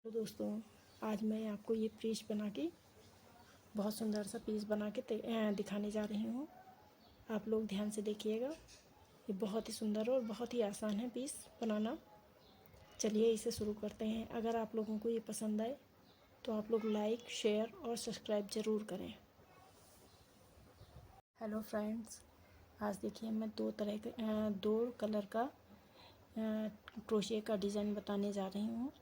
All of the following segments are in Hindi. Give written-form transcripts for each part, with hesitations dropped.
तो दोस्तों, आज मैं आपको ये पीस बना के बहुत सुंदर सा पीस बना के दिखाने जा रही हूँ। आप लोग ध्यान से देखिएगा। ये बहुत ही सुंदर और बहुत ही आसान है पीस बनाना। चलिए इसे शुरू करते हैं। अगर आप लोगों को ये पसंद आए तो आप लोग लाइक, शेयर और सब्सक्राइब ज़रूर करें। हेलो फ्रेंड्स, आज देखिए मैं दो कलर का क्रोशिया का डिज़ाइन बताने जा रही हूँ।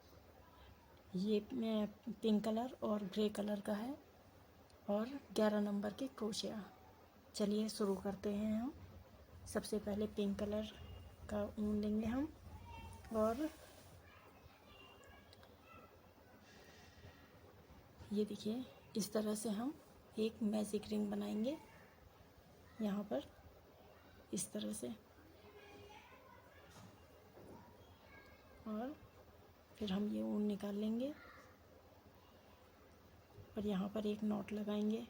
ये पिंक कलर और ग्रे कलर का है और 11 नंबर के क्रोशिया। चलिए शुरू करते हैं हम। सबसे पहले पिंक कलर का ऊन लेंगे हम और ये देखिए इस तरह से हम एक मैजिक रिंग बनाएंगे यहाँ पर इस तरह से, और फिर हम ये ऊन निकाल लेंगे और यहाँ पर एक नॉट लगाएंगे।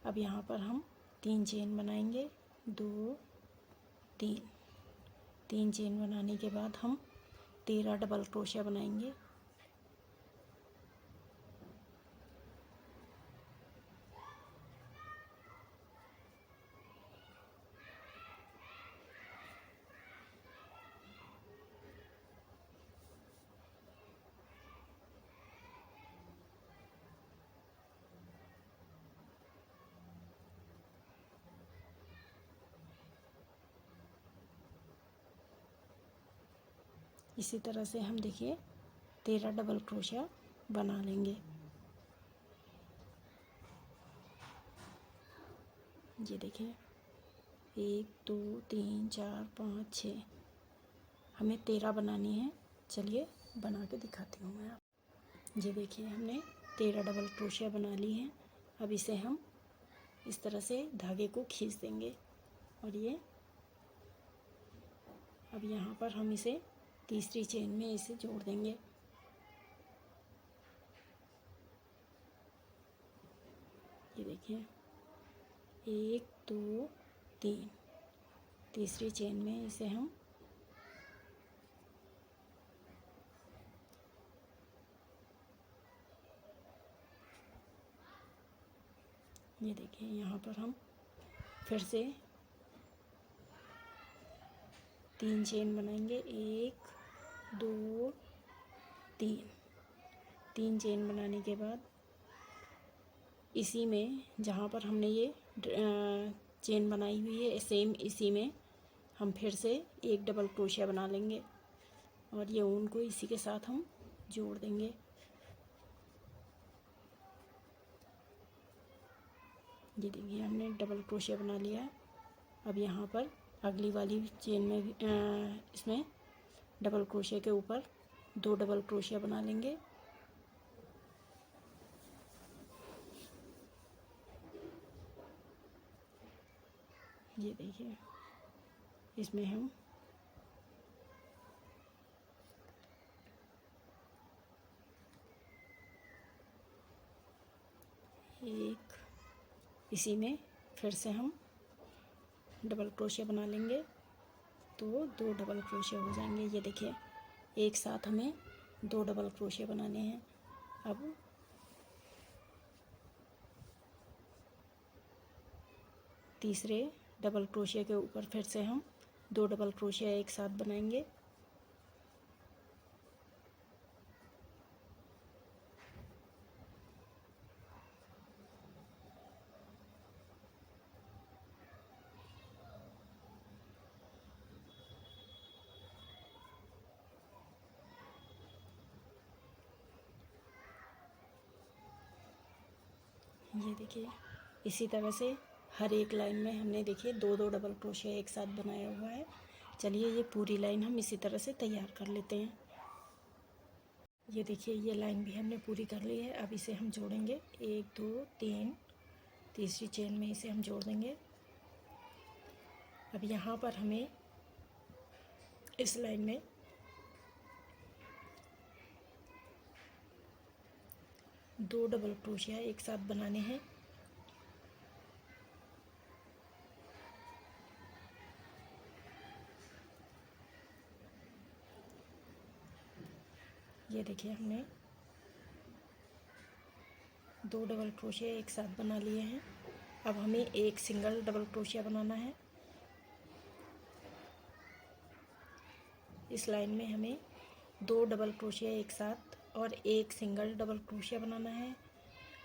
अब यहाँ पर हम 3 चेन बनाएंगे, 2 3 चेन बनाने के बाद हम 13 डबल क्रोशिया बनाएंगे। इसी तरह से हम देखिए 13 डबल क्रोशिया बना लेंगे। ये देखिए 1 2 3 4 5 6, हमें 13 बनानी है। चलिए बना के दिखाती हूँ मैं आप। ये देखिए हमने 13 डबल क्रोशिया बना ली है। अब इसे हम इस तरह से धागे को खींच देंगे और ये अब यहाँ पर हम इसे तीसरी चेन में इसे जोड़ देंगे। ये देखिए 1 2 3, तीसरी चेन में इसे हम ये देखिए यहाँ पर हम फिर से 3 चेन बनाएंगे। 1 2 3 चेन बनाने के बाद इसी में जहाँ पर हमने ये चेन बनाई हुई है सेम इसी में हम फिर से एक डबल क्रोशिया बना लेंगे और ये ऊन को इसी के साथ हम जोड़ देंगे। ये देखिए हमने डबल क्रोशिया बना लिया। अब यहाँ पर अगली वाली चेन में भी इसमें डबल क्रोशिया के ऊपर 2 डबल क्रोशिया बना लेंगे। ये देखिए इसमें हम एक इसी में फिर से हम डबल क्रोशिया बना लेंगे तो 2 डबल क्रोशिया हो जाएंगे। ये देखिए एक साथ हमें 2 डबल क्रोशिया बनाने हैं। अब तीसरे डबल क्रोशिया के ऊपर फिर से हम 2 डबल क्रोशिया एक साथ बनाएंगे। ये देखिए इसी तरह से हर एक लाइन में हमने देखिए 2 डबल क्रोशिया एक साथ बनाया हुआ है। चलिए ये पूरी लाइन हम इसी तरह से तैयार कर लेते हैं। ये देखिए ये लाइन भी हमने पूरी कर ली है। अब इसे हम जोड़ेंगे 1 2 3, तीसरी चेन में इसे हम जोड़ देंगे। अब यहाँ पर हमें इस लाइन में 2 डबल क्रोशिया एक साथ बनाने हैं। ये देखिए हमने 2 डबल क्रोशिया एक साथ बना लिए हैं। अब हमें एक सिंगल डबल क्रोशिया बनाना है। इस लाइन में हमें 2 डबल क्रोशिया एक साथ और एक सिंगल डबल क्रोशिया बनाना है,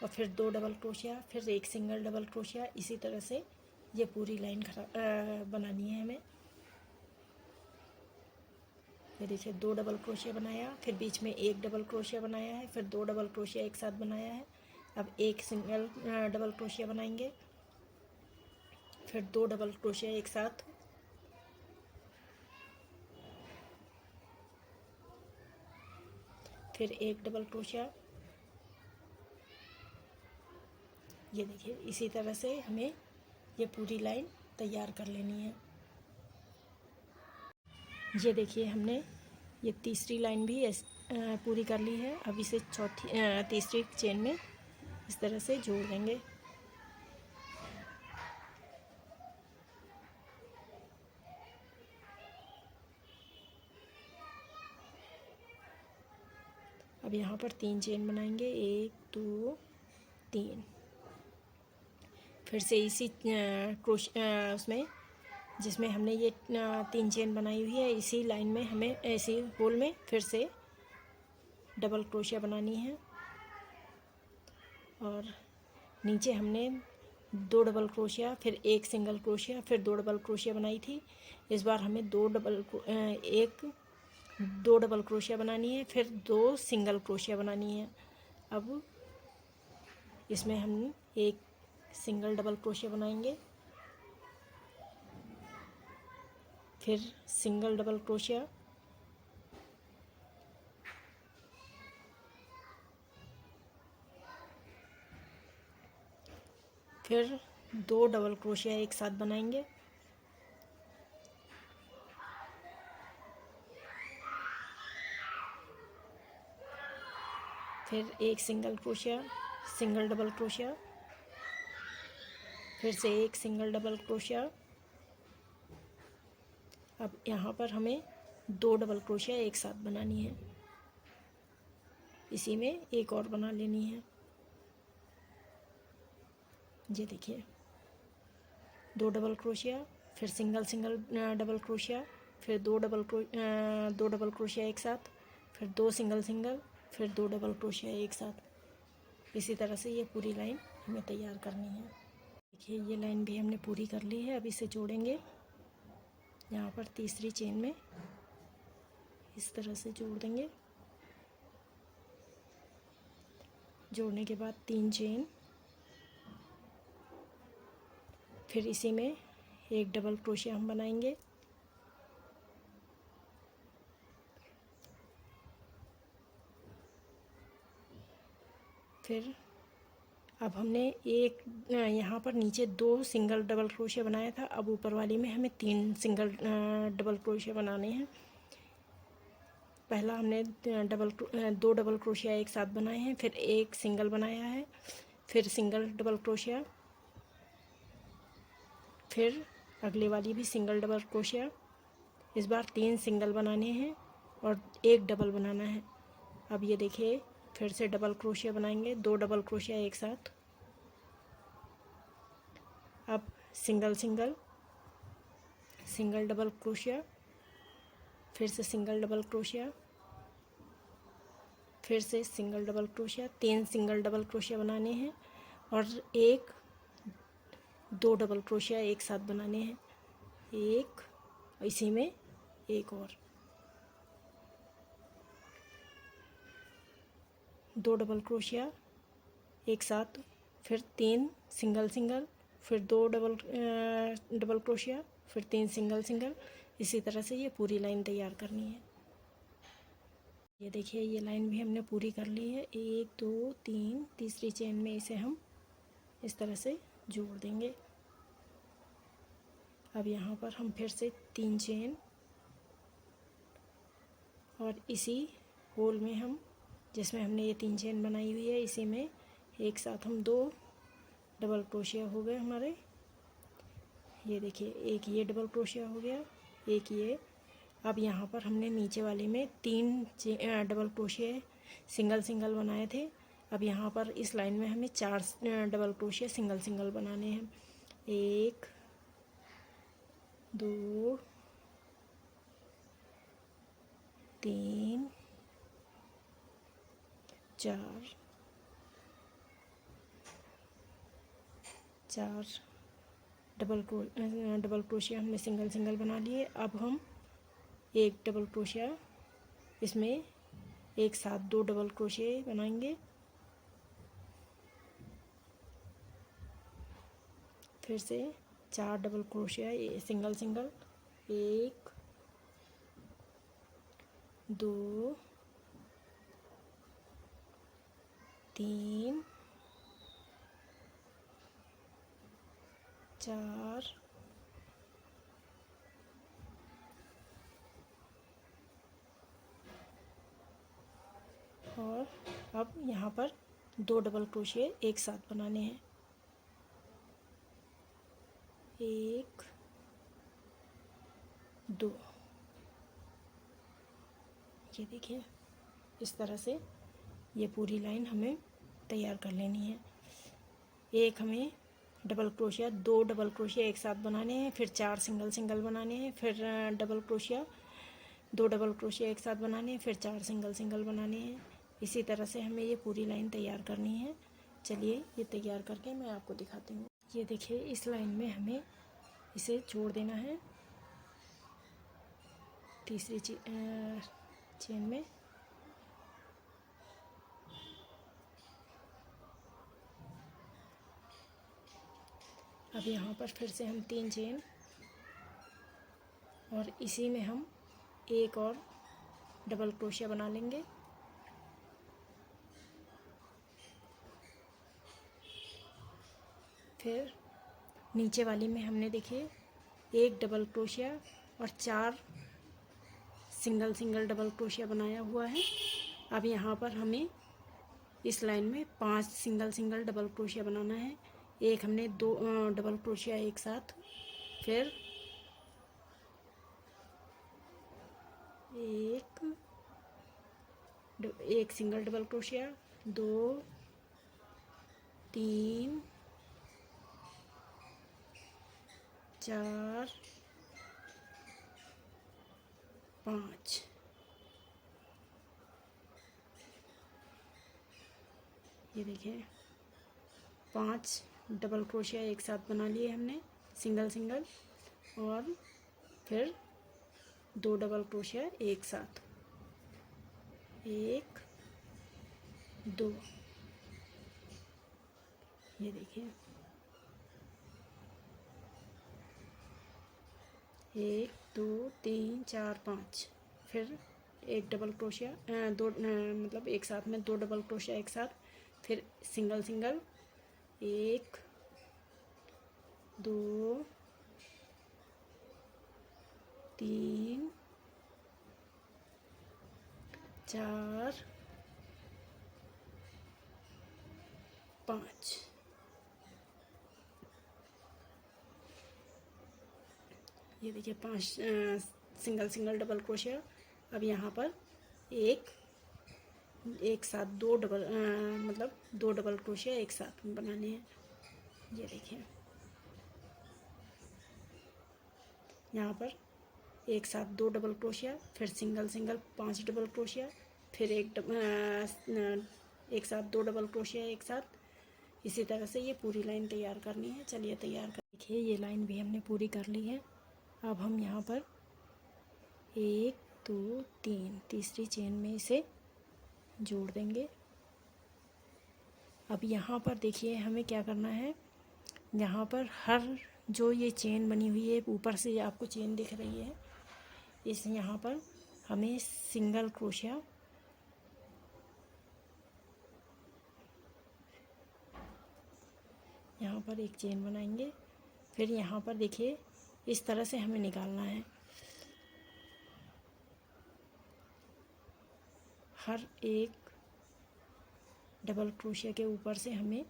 और फिर 2 डबल क्रोशिया, फिर एक सिंगल डबल क्रोशिया। इसी तरह से ये पूरी लाइन बनानी है हमें। ये देखिए 2 डबल क्रोशिया बनाया, फिर बीच में एक डबल क्रोशिया बनाया है, फिर 2 डबल क्रोशिया एक साथ बनाया है। अब एक सिंगल डबल क्रोशिया बनाएंगे, फिर 2 डबल क्रोशिया एक साथ, फिर एक डबल क्रोशिया। ये देखिए इसी तरह से हमें ये पूरी लाइन तैयार कर लेनी है। ये देखिए हमने ये तीसरी लाइन भी पूरी कर ली है। अब इसे तीसरी चेन में इस तरह से जोड़ देंगे। अब यहाँ पर 3 चेन बनाएंगे, 1 2 3। फिर से इसी उसमें जिसमें हमने ये 3 चेन बनाई हुई है, इसी लाइन में हमें ऐसी होल में फिर से डबल क्रोशिया बनानी है। और नीचे हमने 2 डबल क्रोशिया, फिर एक सिंगल क्रोशिया, फिर 2 डबल क्रोशिया बनाई थी। इस बार हमें 2 डबल क्रोशिया बनानी है, फिर 2 सिंगल क्रोशिया बनानी है। अब इसमें हम एक सिंगल डबल क्रोशिया बनाएंगे, फिर सिंगल डबल क्रोशिया, फिर 2 डबल क्रोशिया एक साथ बनाएंगे, फिर एक single crochet, single double crochet, फिर से एक सिंगल डबल क्रोशिया। अब यहाँ पर हमें 2 डबल क्रोशिया एक साथ बनानी है। इसी में एक और बना लेनी है। ये देखिए 2 डबल क्रोशिया, फिर सिंगल डबल क्रोशिया, फिर 2 डबल क्रोशिया एक साथ, फिर 2 सिंगल, फिर 2 डबल क्रोशिया एक साथ। इसी तरह से ये पूरी लाइन हमें तैयार करनी है। देखिए ये लाइन भी हमने पूरी कर ली है। अब इसे जोड़ेंगे यहाँ पर तीसरी चेन में इस तरह से जोड़ देंगे। जोड़ने के बाद 3 चेन, फिर इसी में एक डबल क्रोशिया हम बनाएंगे, फिर अब हमने एक यहाँ पर नीचे 2 सिंगल डबल क्रोशिया बनाया था। अब ऊपर वाली में हमें 3 सिंगल डबल क्रोशिया बनाने हैं। पहला हमने 2 डबल क्रोशिया एक साथ बनाए हैं, फिर एक सिंगल बनाया है, फिर सिंगल डबल क्रोशिया, फिर अगले वाली भी सिंगल डबल क्रोशिया। इस बार 3 सिंगल बनाने हैं और एक डबल बनाना है। अब ये देखिए फिर से डबल क्रोशिया बनाएंगे, 2 डबल क्रोशिया एक साथ। अब सिंगल डबल क्रोशिया, फिर से सिंगल डबल क्रोशिया, फिर से single double crochet. 3 single double crochet बनाने हैं और 2 डबल क्रोशिया एक साथ बनाने हैं। एक, इसी में एक और 2 डबल क्रोशिया एक साथ, फिर 3 सिंगल, फिर 2 डबल क्रोशिया, फिर 3 सिंगल। इसी तरह से ये पूरी लाइन तैयार करनी है। ये देखिए ये लाइन भी हमने पूरी कर ली है। 1 2 3, तीसरी चेन में इसे हम इस तरह से जोड़ देंगे। अब यहाँ पर हम फिर से 3 चेन और इसी होल में हम जिसमें हमने ये 3 चेन बनाई हुई है, इसी में एक साथ हम 2 डबल क्रोशिया हो गए हमारे। ये देखिए एक ये डबल क्रोशिया हो गया, एक ये, अब यहाँ पर हमने नीचे वाले में 3 डबल क्रोशिया सिंगल सिंगल बनाए थे। अब यहाँ पर इस लाइन में हमें 4 डबल क्रोशिया सिंगल सिंगल बनाने हैं। 1 2 3 4 डबल क्रोशिया हमने सिंगल सिंगल बना लिए। अब हम एक डबल क्रोशिया इसमें एक साथ 2 डबल क्रोशिया बनाएंगे। फिर से 4 डबल क्रोशिया सिंगल सिंगल, 1 2 3 4 और अब यहाँ पर 2 डबल क्रोशिया एक साथ बनाने हैं। 1 2, ये देखिए इस तरह से ये पूरी लाइन हमें तैयार कर लेनी है। एक हमें डबल क्रोशिया 2 डबल क्रोशिया एक साथ बनाने हैं, फिर 4 सिंगल सिंगल बनाने हैं, फिर डबल क्रोशिया 2 डबल क्रोशिया एक साथ बनाने हैं, फिर 4 सिंगल सिंगल बनाने हैं। इसी तरह से हमें ये पूरी लाइन तैयार करनी है। चलिए ये तैयार करके मैं आपको दिखाती हूँ। ये देखिए इस लाइन में हमें इसे जोड़ देना है तीसरी चेन में। अब यहाँ पर फिर से हम 3 चेन और इसी में हम एक और डबल क्रोशिया बना लेंगे। फिर नीचे वाली में हमने देखिए एक डबल क्रोशिया और 4 सिंगल सिंगल डबल क्रोशिया बनाया हुआ है। अब यहाँ पर हमें इस लाइन में 5 सिंगल सिंगल डबल क्रोशिया बनाना है। एक हमने 2 डबल क्रोशिया एक साथ, फिर एक सिंगल डबल क्रोशिया, 2 3 4 5, ये देखिए 5 डबल क्रोशिया एक साथ बना लिए हमने सिंगल सिंगल, और फिर 2 डबल क्रोशिया एक साथ, 1 2, ये देखिए 1 2 3 4 5, फिर एक डबल क्रोशिया मतलब एक साथ में 2 डबल क्रोशिया एक साथ, फिर सिंगल सिंगल 1 2 3 4 5, ये देखिए 5 सिंगल सिंगल डबल क्रोशिया। अब यहाँ पर एक साथ 2 डबल मतलब 2 डबल क्रोशिया एक साथ बनाने हैं। ये देखिए यहाँ पर एक साथ 2 डबल क्रोशिया, फिर सिंगल सिंगल 5 डबल क्रोशिया, फिर एक साथ 2 डबल क्रोशिया एक साथ। इसी तरह से ये पूरी लाइन तैयार करनी है। चलिए तैयार कर देखिए ये लाइन भी हमने पूरी कर ली है। अब हम यहाँ पर 1 2 3 तीसरी चेन में इसे जोड़ देंगे। अब यहाँ पर देखिए हमें क्या करना है, यहाँ पर हर जो ये चेन बनी हुई है ऊपर से आपको चेन दिख रही है, इस यहाँ पर हमें सिंगल क्रोशिया यहाँ पर एक चेन बनाएंगे। फिर यहाँ पर देखिए इस तरह से हमें निकालना है। हर एक डबल क्रोशिया के ऊपर से हमें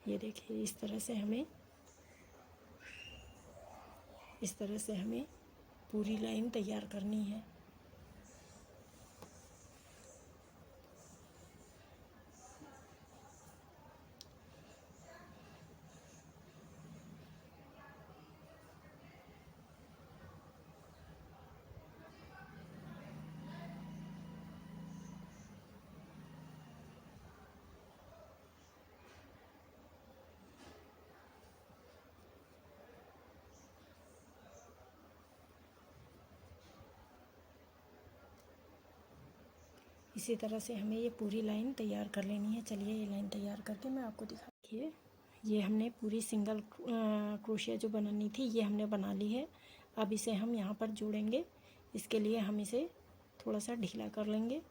ये देखिए इस तरह से हमें पूरी लाइन तैयार करनी है। इसी तरह से हमें ये पूरी लाइन तैयार कर लेनी है। चलिए ये लाइन तैयार करके मैं आपको दिखाइए। ये हमने पूरी सिंगल क्रोशिया जो बनानी थी ये हमने बना ली है। अब इसे हम यहाँ पर जोड़ेंगे। इसके लिए हम इसे थोड़ा सा ढीला कर लेंगे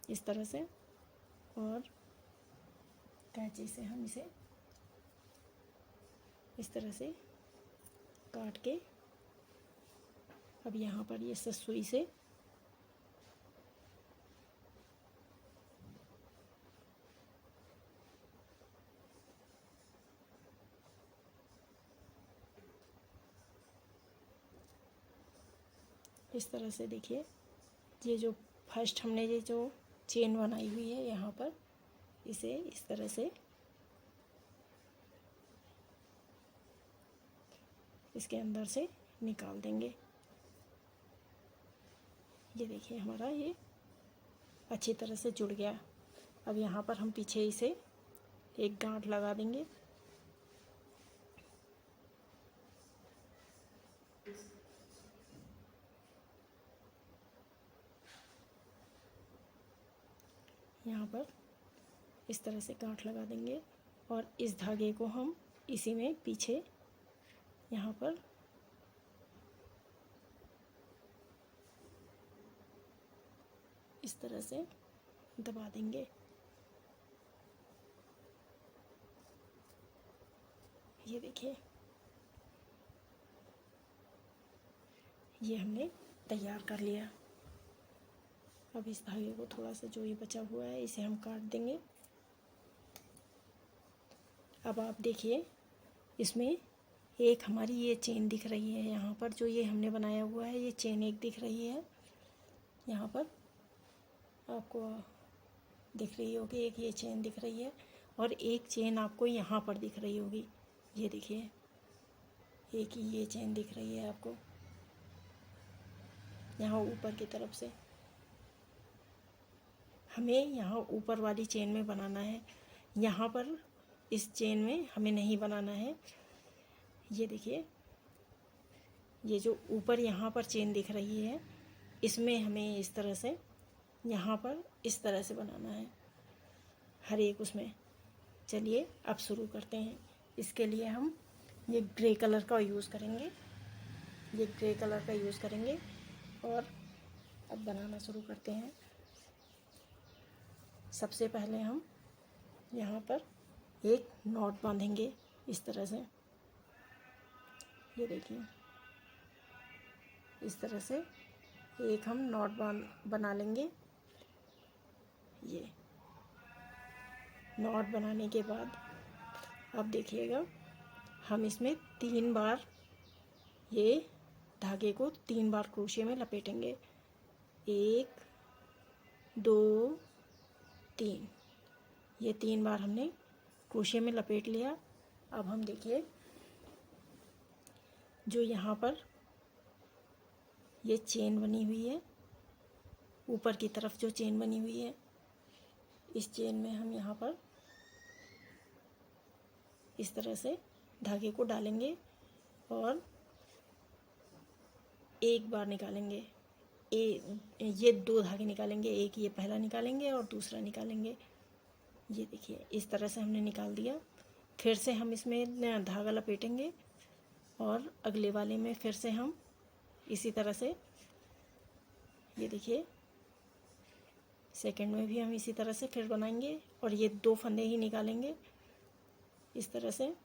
इस तरह से, और कैंची से हम इसे इस तरह से काट के अब यहाँ पर ये सुई से इस तरह से देखिए, ये जो फर्स्ट हमने ये जो चेन बनाई हुई है यहाँ पर, इसे इस तरह से इसके अंदर से निकाल देंगे। ये देखिए हमारा ये अच्छी तरह से जुड़ गया। अब यहाँ पर हम पीछे इसे एक गांठ लगा देंगे। यहाँ पर इस तरह से गांठ लगा देंगे और इस धागे को हम इसी में पीछे यहाँ पर इस तरह से दबा देंगे। ये देखिए ये हमने तैयार कर लिया। अब इस धागे को थोड़ा सा जो ये बचा हुआ है इसे हम काट देंगे। अब आप देखिए इसमें एक हमारी ये चेन दिख रही है, यहाँ पर जो ये हमने बनाया हुआ है ये चेन एक दिख रही है। यहाँ पर आपको दिख रही होगी, एक ये चेन दिख रही है और एक चेन आपको यहाँ पर दिख रही होगी। ये देखिए एक ये चेन दिख रही है आपको यहाँ ऊपर की तरफ से। हमें यहाँ ऊपर वाली चेन में बनाना है, यहाँ पर इस चेन में हमें नहीं बनाना है। ये देखिए ये जो ऊपर यहाँ पर चेन दिख रही है इसमें हमें इस तरह से यहाँ पर इस तरह से बनाना है हर एक उसमें। चलिए अब शुरू करते हैं। इसके लिए हम ये ग्रे कलर का यूज़ करेंगे, ये ग्रे कलर का यूज़ करेंगे और अब बनाना शुरू करते हैं। सबसे पहले हम यहाँ पर एक नॉट बांधेंगे इस तरह से। ये देखिए इस तरह से एक हम नॉट बना लेंगे। ये नॉट बनाने के बाद अब देखिएगा हम इसमें 3 बार ये धागे को 3 बार क्रोशिया में लपेटेंगे। 1 2 3, ये 3 बार हमने क्रोशिया में लपेट लिया। अब हम देखिए जो यहाँ पर ये चेन बनी हुई है, ऊपर की तरफ जो चेन बनी हुई है, इस चेन में हम यहाँ पर इस तरह से धागे को डालेंगे और एक बार निकालेंगे। ये 2 धागे निकालेंगे, एक ये पहला निकालेंगे और दूसरा निकालेंगे। ये देखिए इस तरह से हमने निकाल दिया। फिर से हम इसमें धागा लपेटेंगे और अगले वाले में फिर से हम इसी तरह से, ये देखिए सेकंड में भी हम इसी तरह से फिर बनाएंगे और ये 2 फंदे ही निकालेंगे इस तरह से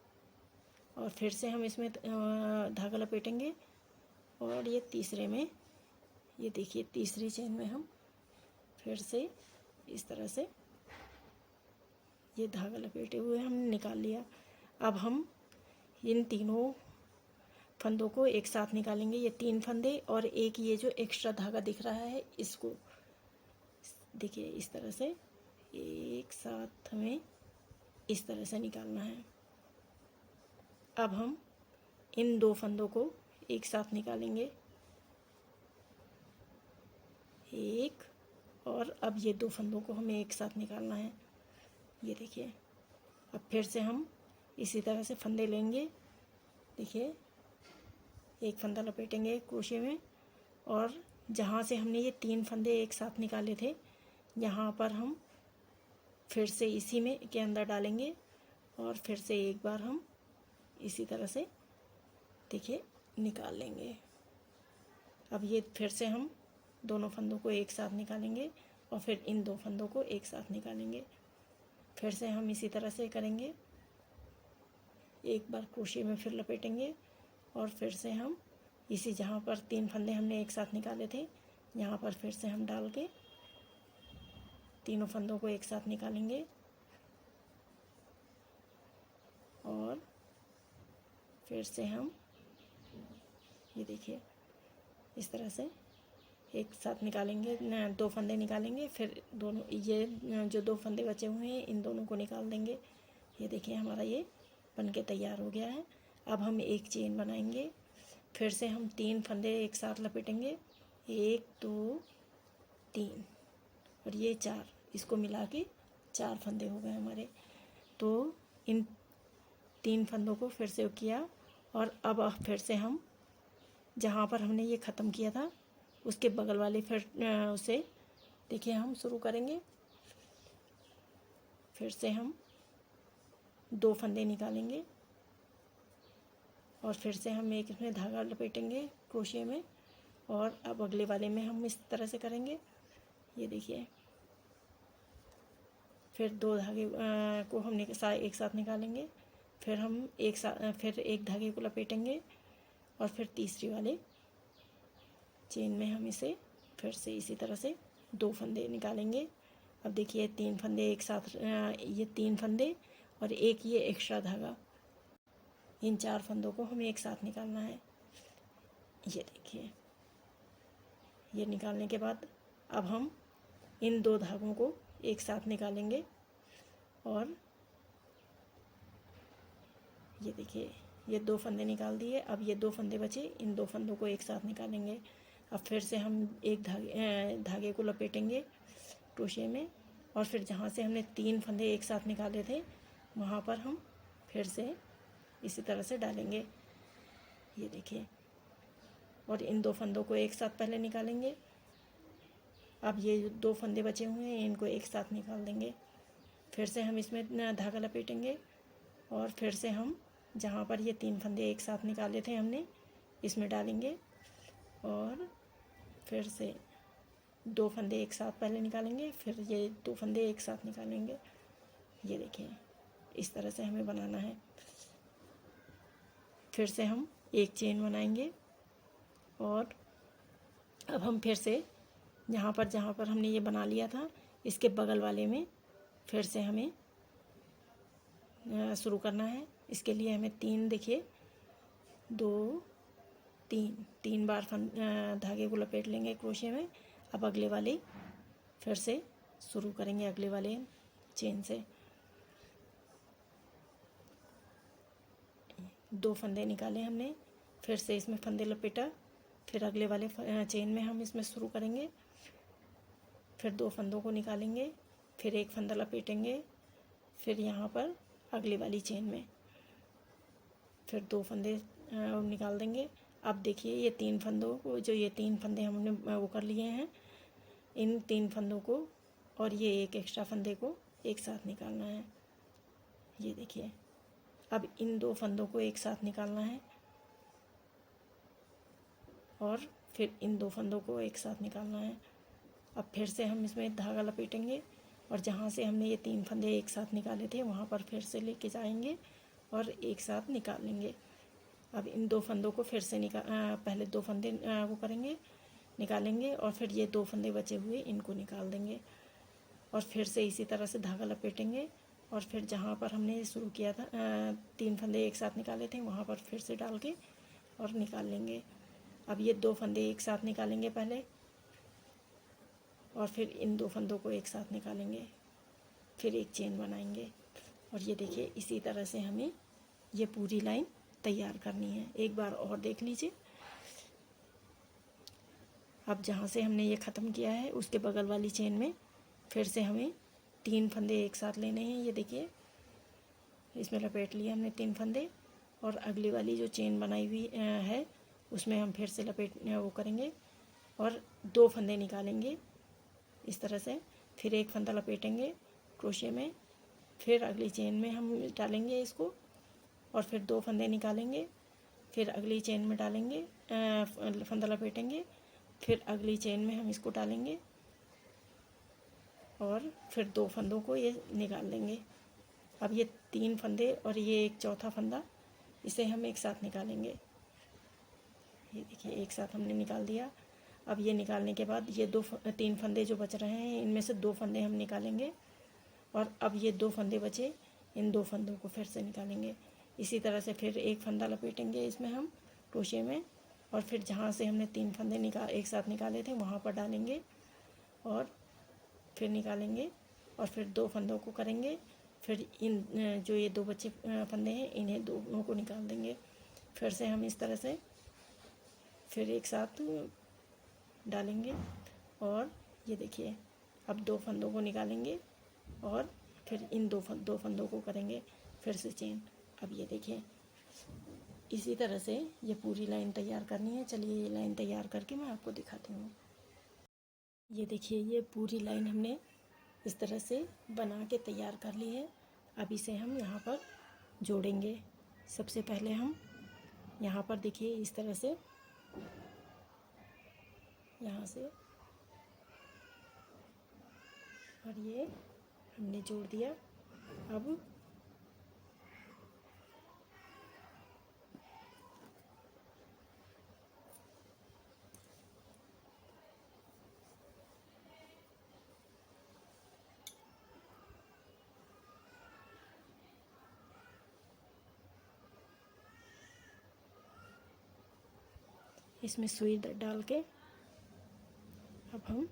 और फिर से हम इसमें धागा लपेटेंगे और ये तीसरे में, ये देखिए तीसरी चेन में हम फिर से इस तरह से ये धागा लपेटे हुए हमने निकाल लिया। अब हम इन तीनों फंदों को एक साथ निकालेंगे, ये 3 फंदे और एक ये जो एक्स्ट्रा धागा दिख रहा है इसको देखिए इस तरह से एक साथ हमें इस तरह से निकालना है। अब हम इन 2 फंदों को एक साथ निकालेंगे, एक, और अब ये 2 फंदों को हमें एक साथ निकालना है। ये देखिए अब फिर से हम इसी तरह से फंदे लेंगे, देखिए एक फंदा लपेटेंगे क्रोशे में और जहाँ से हमने ये 3 फंदे एक साथ निकाले थे यहाँ पर हम फिर से इसी में के अंदर डालेंगे और फिर से एक बार हम इसी तरह से देखिए निकाल लेंगे। अब ये फिर से हम दोनों फंदों को एक साथ निकालेंगे और फिर इन 2 फंदों को एक साथ निकालेंगे। फिर से हम इसी तरह से करेंगे, एक बार क्रोशे में फिर लपेटेंगे और फिर से हम इसी जहाँ पर 3 फंदे हमने एक साथ निकाले थे यहाँ पर फिर से हम डाल के तीनों फंदों को एक साथ निकालेंगे और फिर से हम ये देखिए इस तरह से एक साथ निकालेंगे, 2 फंदे निकालेंगे, फिर दोनों ये जो 2 फंदे बचे हुए हैं इन दोनों को निकाल देंगे। ये देखिए हमारा ये बनके तैयार हो गया है। अब हम एक चेन बनाएंगे, फिर से हम 3 फंदे एक साथ लपेटेंगे, 1 2 3 और ये 4, इसको मिला के 4 फंदे हो गए हमारे। तो इन 3 फंदों को फिर से किया और अब फिर से हम जहाँ पर हमने ये ख़त्म किया था उसके बगल वाले फिर उसे देखिए हम शुरू करेंगे। फिर से हम 2 फंदे निकालेंगे और फिर से हम एक इसमें धागा लपेटेंगे क्रोशे में और अब अगले वाले में हम इस तरह से करेंगे। ये देखिए फिर 2 धागे को हम एक साथ निकालेंगे, फिर हम फिर एक धागे को लपेटेंगे और फिर तीसरी वाले चेन में हम इसे फिर से इसी तरह से 2 फंदे निकालेंगे। अब देखिए 3 फंदे एक साथ, ये 3 फंदे और एक ये एक्स्ट्रा धागा, इन 4 फंदों को हमें एक साथ निकालना है। ये देखिए ये निकालने के बाद अब हम इन 2 धागों को एक साथ निकालेंगे और ये देखिए ये 2 फंदे निकाल दिए। अब ये 2 फंदे बचे, इन 2 फंदों को एक साथ निकालेंगे। अब फिर से हम एक धागे को लपेटेंगे क्रोशे में और फिर जहाँ से हमने 3 फंदे एक साथ निकाले थे वहाँ पर हम फिर से इसी तरह से डालेंगे। ये देखिए और इन 2 फंदों को एक साथ पहले निकालेंगे। अब ये 2 फंदे बचे हुए हैं इनको एक साथ निकाल देंगे। फिर से हम इसमें धागा लपेटेंगे और फिर से हम जहाँ पर ये 3 फंदे एक साथ निकाले थे हमने इसमें डालेंगे और फिर से 2 फंदे एक साथ पहले निकालेंगे, फिर ये 2 फंदे एक साथ निकालेंगे। ये देखिए इस तरह से हमें बनाना है। फिर से हम एक चेन बनाएंगे और अब हम फिर से जहाँ पर हमने ये बना लिया था इसके बगल वाले में फिर से हमें शुरू करना है। इसके लिए हमें 3 देखिए 2 3 बार धागे को लपेट लेंगे क्रोशे में। अब अगले वाले फिर से शुरू करेंगे, अगले वाले चेन से 2 फंदे निकाले हमने, फिर से इसमें फंदे लपेटा, फिर अगले वाले चेन में हम इसमें शुरू करेंगे, फिर 2 फंदों को निकालेंगे, फिर एक फंदा लपेटेंगे, फिर यहाँ पर अगली वाली चेन में फिर 2 फंदे निकाल देंगे। अब देखिए ये 3 फंदों को, जो ये 3 फंदे हमने वो कर लिए हैं, इन 3 फंदों को और ये एक एक्स्ट्रा फंदे को एक साथ निकालना है। ये देखिए अब इन 2 फंदों को एक साथ निकालना है और फिर इन 2 फंदों को एक साथ निकालना है। अब फिर से हम इसमें धागा लपेटेंगे और जहाँ से हमने ये 3 फंदे एक साथ निकाले थे वहाँ पर फिर से लेके जाएंगे और एक साथ निकालेंगे। अब इन 2 फंदों को फिर से पहले 2 फंदे वो करेंगे, निकालेंगे और फिर ये 2 फंदे बचे हुए इनको निकाल देंगे और फिर से इसी तरह से धागा लपेटेंगे और फिर जहाँ पर हमने शुरू किया था 3 फंदे एक साथ निकाले थे वहाँ पर फिर से डाल के और निकाल लेंगे। अब ये 2 फंदे एक साथ निकालेंगे पहले, और फिर इन 2 फंदों को एक साथ निकालेंगे, फिर एक चेन बनाएंगे। और ये देखिए इसी तरह से हमें ये पूरी लाइन तैयार करनी है। एक बार और देख लीजिए। अब जहाँ से हमने ये ख़त्म किया है उसके बगल वाली चेन में फिर से हमें 3 फंदे एक साथ लेने हैं। ये देखिए इसमें लपेट लिए हमने 3 फंदे, और अगली वाली जो चेन बनाई हुई है उसमें हम फिर से लपेट वो करेंगे और 2 फंदे निकालेंगे इस तरह से। फिर एक फंदा लपेटेंगे क्रोशे में, फिर अगली चेन में हम डालेंगे इसको, और फिर 2 फंदे निकालेंगे, फिर अगली चेन में डालेंगे, फंदा लपेटेंगे, फिर अगली चेन में हम इसको डालेंगे और फिर 2 फंदों को ये निकाल देंगे। अब ये 3 फंदे और ये एक चौथा फंदा, इसे हम एक साथ निकालेंगे। ये देखिए एक साथ हमने निकाल दिया। अब ये निकालने के बाद ये 3 फंदे जो बच रहे हैं इनमें से 2 फंदे हम निकालेंगे, और अब ये 2 फंदे बचे, इन 2 फंदों को फिर से निकालेंगे। इसी तरह से फिर एक फंदा लपेटेंगे इसमें हम क्रोशे में, और फिर जहाँ से हमने 3 फंदे एक साथ निकाले थे वहाँ पर डालेंगे और फिर निकालेंगे, और फिर 2 फंदों को करेंगे। फिर इन जो ये 2 बचे फंदे हैं इन्हें दोनों को निकाल देंगे। फिर से हम इस तरह से फिर एक साथ डालेंगे, और ये देखिए अब 2 फंदों को निकालेंगे और फिर इन 2 फंदों को करेंगे फिर से चेन। अब ये देखिए इसी तरह से ये पूरी लाइन तैयार करनी है। चलिए ये लाइन तैयार करके मैं आपको दिखाती हूँ। ये देखिए ये पूरी लाइन हमने इस तरह से बना के तैयार कर ली है। अब इसे हम यहाँ पर जोड़ेंगे। सबसे पहले हम यहाँ पर देखिए इस तरह से यहाँ से, और ये हमने जोड़ दिया। अब इसमें सुई डाल के अब हम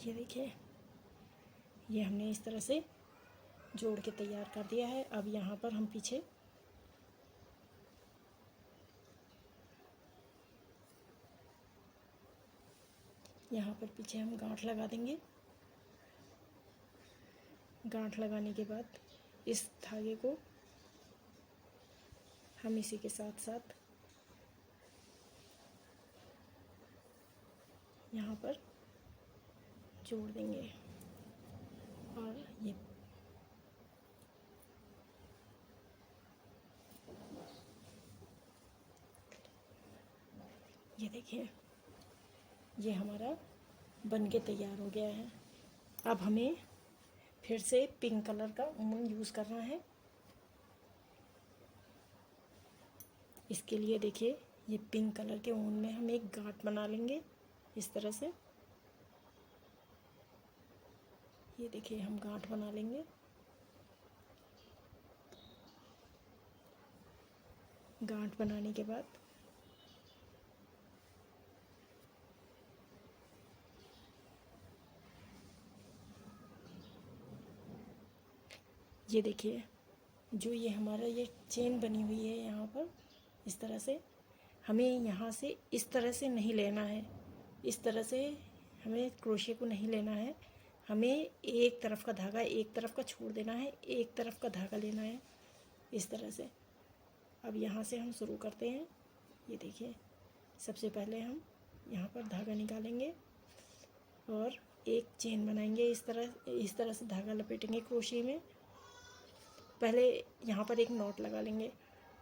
ये देखिए ये हमने इस तरह से जोड़ के तैयार कर दिया है। अब यहाँ पर हम पीछे हम गांठ लगा देंगे। गांठ लगाने के बाद इस धागे को हम इसी के साथ साथ यहाँ पर जोड़ देंगे, और ये देखिए ये हमारा बन के तैयार हो गया है। अब हमें फिर से पिंक कलर का ऊन यूज़ करना है। इसके लिए देखिए ये पिंक कलर के ऊन में हम एक गांठ बना लेंगे इस तरह से। ये देखिए हम गांठ बना लेंगे। गांठ बनाने के बाद ये देखिए जो ये हमारा ये चेन बनी हुई है यहाँ पर इस तरह से, हमें यहाँ से इस तरह से नहीं लेना है। इस तरह से हमें क्रोशे को नहीं लेना है। हमें एक तरफ का धागा एक तरफ का छोड़ देना है, एक तरफ का धागा लेना है इस तरह से। अब यहाँ से हम शुरू करते हैं। ये देखिए सबसे पहले हम यहाँ पर धागा निकालेंगे और एक चेन बनाएंगे। इस तरह से धागा लपेटेंगे क्रोशे में। पहले यहाँ पर एक नॉट लगा लेंगे,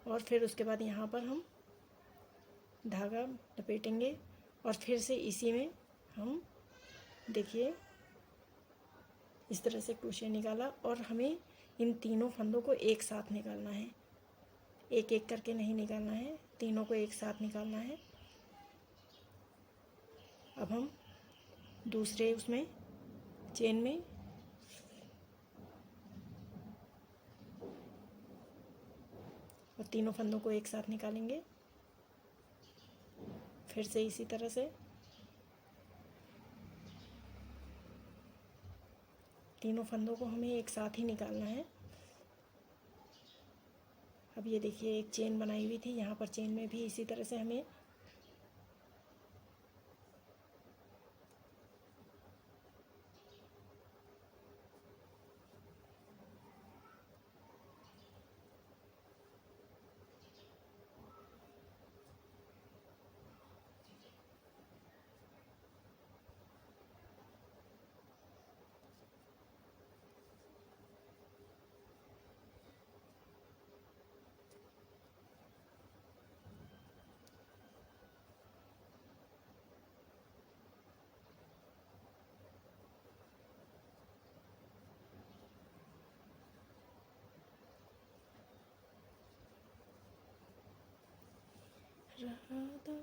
और फिर उसके बाद यहाँ पर हम धागा लपेटेंगे, और फिर से इसी में हम देखिए इस तरह से क्रोशे निकाला, और हमें इन तीनों फंदों को एक साथ निकालना है। एक एक करके नहीं निकालना है, तीनों को एक साथ निकालना है। अब हम दूसरे उसमें चेन में और तीनों फंदों को एक साथ निकालेंगे। फिर से इसी तरह से तीनों फंदों को हमें एक साथ ही निकालना है। अब ये देखिए एक चेन बनाई हुई थी, यहाँ पर चेन में भी इसी तरह से हमें राधा।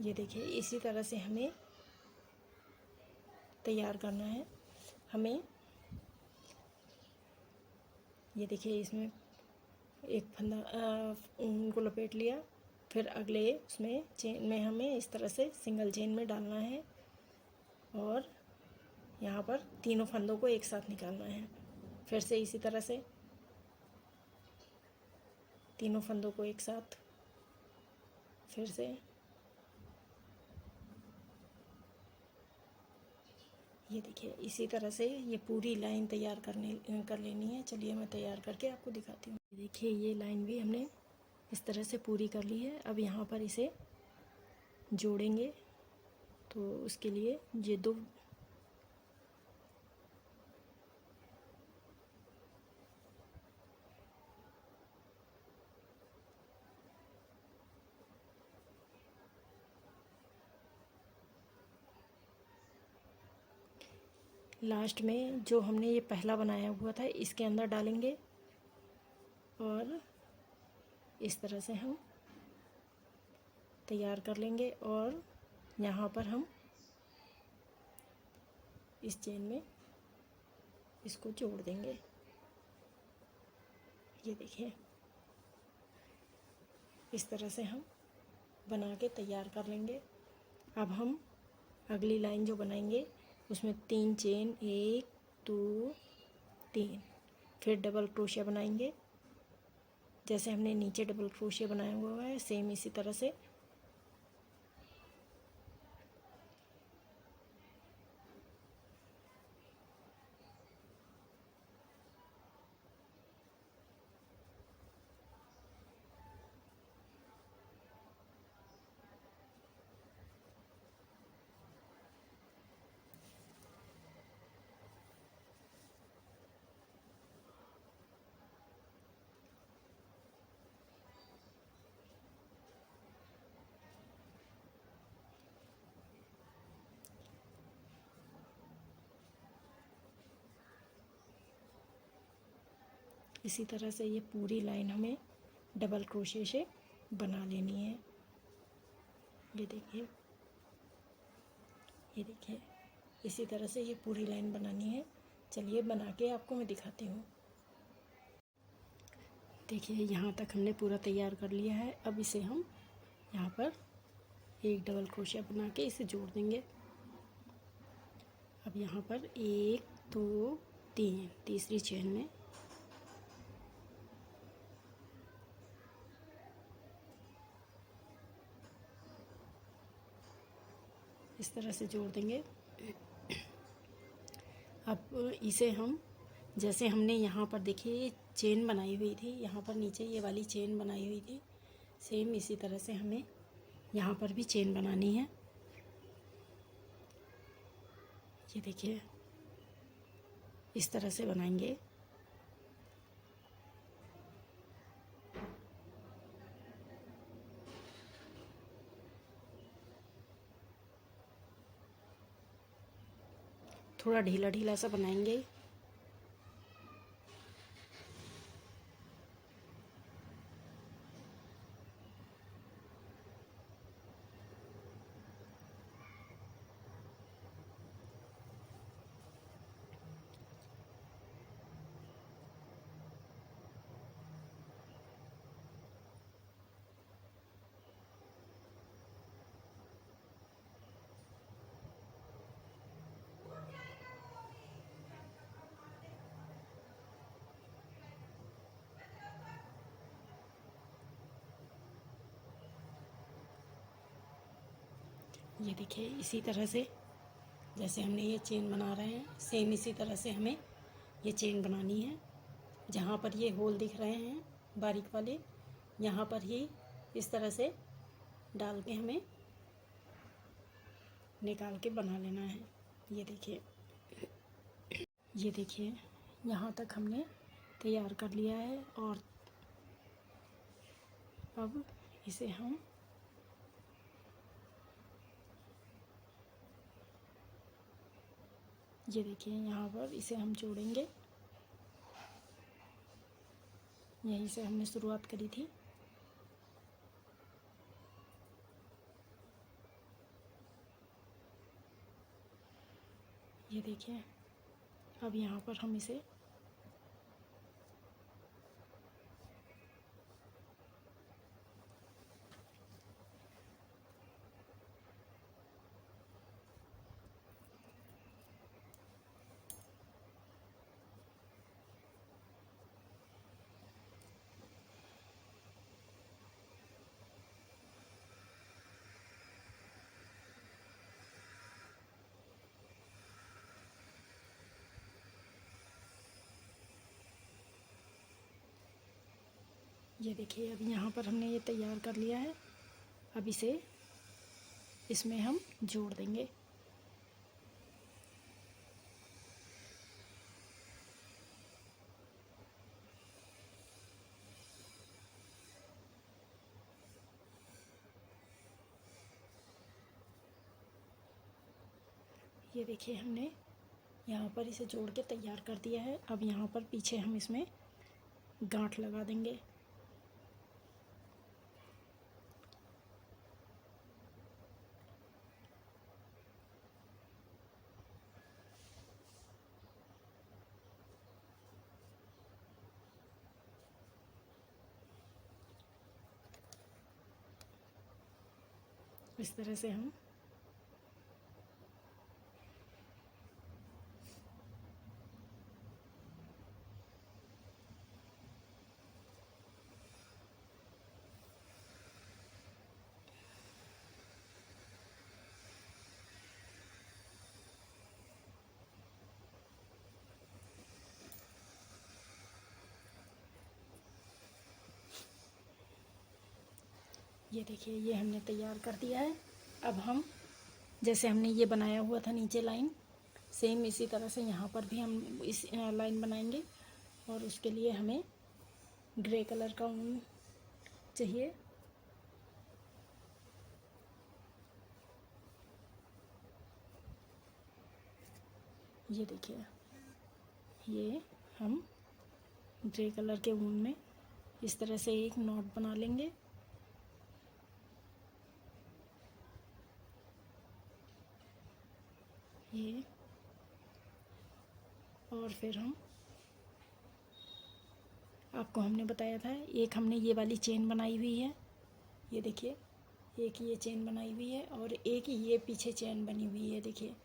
ये देखिए इसी तरह से हमें तैयार करना है। हमें ये देखिए इसमें एक फंदा उनको लपेट लिया, फिर अगले उसमें चेन में हमें इस तरह से सिंगल चेन में डालना है और यहाँ पर तीनों फंदों को एक साथ निकालना है। फिर से इसी तरह से तीनों फंदों को एक साथ, फिर से ये देखिए इसी तरह से ये पूरी लाइन तैयार कर लेनी है। चलिए मैं तैयार करके आपको दिखाती हूँ। देखिए ये लाइन भी हमने इस तरह से पूरी कर ली है। अब यहाँ पर इसे जोड़ेंगे, तो उसके लिए ये दो लास्ट में जो हमने ये पहला बनाया हुआ था इसके अंदर डालेंगे और इस तरह से हम तैयार कर लेंगे और यहाँ पर हम इस चेन में इसको जोड़ देंगे। ये देखिए इस तरह से हम बना के तैयार कर लेंगे। अब हम अगली लाइन जो बनाएंगे उसमें 3 चेन, 1 2 3, फिर डबल क्रोशिया बनाएंगे। जैसे हमने नीचे डबल क्रोशिया बनाया हुआ है सेम इसी तरह से इसी तरह से ये पूरी लाइन हमें डबल क्रोशिया से बना लेनी है। ये देखिए, ये देखिए इसी तरह से ये पूरी लाइन बनानी है। चलिए बना के आपको मैं दिखाती हूँ। देखिए यहाँ तक हमने पूरा तैयार कर लिया है। अब इसे हम यहाँ पर एक डबल क्रोशिया बना के इसे जोड़ देंगे। अब यहाँ पर 1 2 3 तीसरी चेन में इस तरह से जोड़ देंगे। अब इसे हम जैसे हमने यहाँ पर देखिए चेन बनाई हुई थी, यहाँ पर नीचे ये वाली चेन बनाई हुई थी, सेम इसी तरह से हमें यहाँ पर भी चेन बनानी है। ये देखिए इस तरह से बनाएंगे। थोड़ा ढीला ढीला सा बनाएंगे। ये देखिए, इसी तरह से जैसे हमने ये चेन बना रहे हैं, सेम इसी तरह से हमें ये चेन बनानी है। जहाँ पर ये होल दिख रहे हैं बारीक वाले, यहाँ पर ही इस तरह से डाल के हमें निकाल के बना लेना है। ये देखिए यहाँ तक हमने तैयार कर लिया है। और अब इसे हम ये देखिए यहाँ पर इसे हम जोड़ेंगे। यहीं से हमने शुरुआत करी थी। ये देखिए, अब यहाँ पर हम इसे ये देखिए, अब यहाँ पर हमने ये तैयार कर लिया है। अब इसे इसमें हम जोड़ देंगे। ये देखिए, हमने यहाँ पर इसे जोड़ के तैयार कर दिया है। अब यहाँ पर पीछे हम इसमें गांठ लगा देंगे। इस तरह से हम ये देखिए, ये हमने तैयार कर दिया है। अब हम जैसे हमने ये बनाया हुआ था नीचे लाइन, सेम इसी तरह से यहाँ पर भी हम इस लाइन बनाएंगे। और उसके लिए हमें ग्रे कलर का ऊन चाहिए। ये देखिए, ये हम ग्रे कलर के ऊन में इस तरह से एक नॉट बना लेंगे। ये और फिर हम आपको हमने बताया था, एक हमने ये वाली चेन बनाई हुई है। ये देखिए, एक ये चेन बनाई हुई है और एक ये पीछे चेन बनी हुई है। देखिए,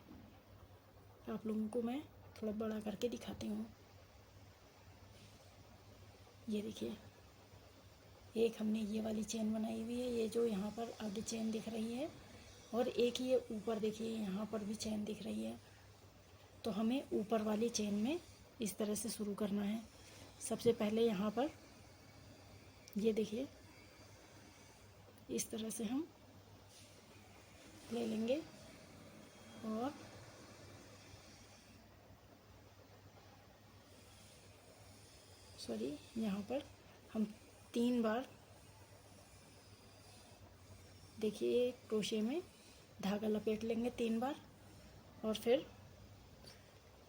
आप लोगों को मैं थोड़ा बड़ा करके दिखाती हूँ। ये देखिए, एक हमने ये वाली चेन बनाई हुई है, ये जो यहाँ पर आगे चेन दिख रही है, और एक ये ऊपर देखिए यहाँ पर भी चेन दिख रही है। तो हमें ऊपर वाली चेन में इस तरह से शुरू करना है। सबसे पहले यहाँ पर ये देखिए, इस तरह से हम ले लेंगे और यहाँ पर हम 3 बार देखिए क्रोशे में धागा लपेट लेंगे 3 बार, और फिर